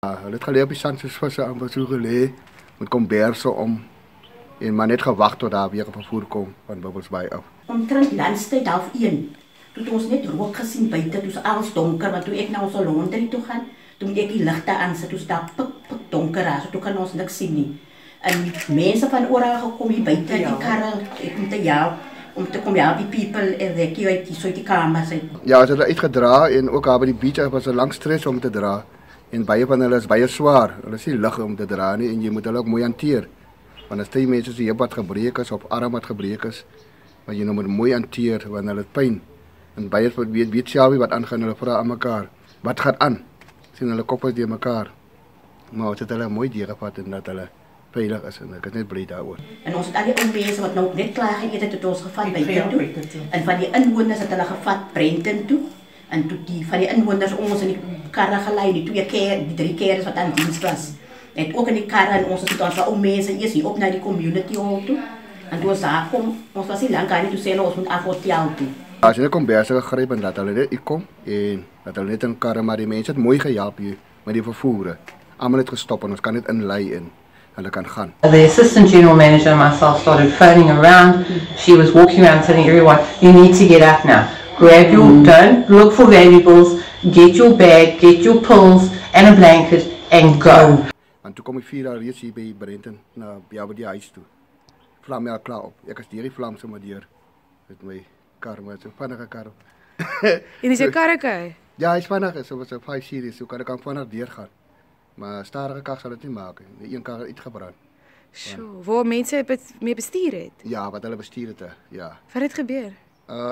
Hulle het geleer op die sandsoos amper so gelê met komberse om en maar net gewag tot daar weer 'n vervoer kom van Bubbelsbaai af. Omtrent landstyd 12:30. Toe het ons net rook gesien buite, toe was alles donker, want toe ek na ons laundry toe gaan, toe moet ek die ligte aansit, toe staan pik donker daar, so toe kan ons niks sien nie. En mense van oral gekom hier buite in die karre, ek moet om te kom die people evacuate so die kamers uit. Ja, ze hebben uitgedra en ook daar by die beach was 'n lang stres om te dra. En baie van hulle is baie swaar. Hulle is nie lig om te dra nie en jy moet hulle ook mooi hanteer. Want as jy mense se heup wat gebreek is of arm wat gebreek is, maar jy nou moet mooi hanteer want hulle het pyn. En baie weet self wat aangaan, hulle vra aan mekaar, wat gaan aan? Sien hulle koppe deur mekaar. Maar dit het hulle mooi deurgevat en dat hulle veilig is en ek is net bly daaroor. En ons het al die ou mense wat nou net klaar geëet het, het ons gevat buite toe. En van die inwoners het hulle gevat Brenton toe. En toe die van die inwoners ons in die karre gelei, die 3 keer wat aan diens was. Het ook in die karre en ons het ons ou mense eers hier op na die community hall toe. En toe ons daar kom, ons was nie lank aan nie, toe sê hulle ons moet af hotel toe. As jy kom berse gegryp en dat hulle net kom en dat hulle net in karre, maar die mense het mooi gehelp hier met die vervoere. Almal het gestop en ons kan net inlei en hulle kan gaan. The assistant general manager and myself started phoning around. She was walking around telling everyone, you need to get up now. Grab your, don't look for valuables, get your bag, get your pills and a blanket and go. En toe kom ek 4 dae reeds hier by Brenton na by die huis toe. Vlam al klaar op. Ek is deur die vlam sommer deur met my kar, maar so vinnige kar. En is jou karretjie? Ja, hy's vinnig, so was 'n 5 series, so kan ek vinnig deurgaan. Maar stadige kar sal dit nie maak nie. Een kar het uitgebrand. Sjoe, waar mense mee bestuur het? Ja, wat hulle bestuur het, ja. Wat het gebeur?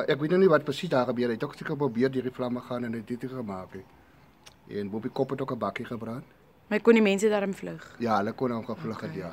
Ek weet nou nie wat presies daar gebeur het. Ek het ook seker probeer deur die vlamme gaan en dit het gemaak het. En Bobbie kop het ook 'n bakkie gebrand. Maar kon die mense daarom vlug? Ja, hulle kon hom gevlug het, ja.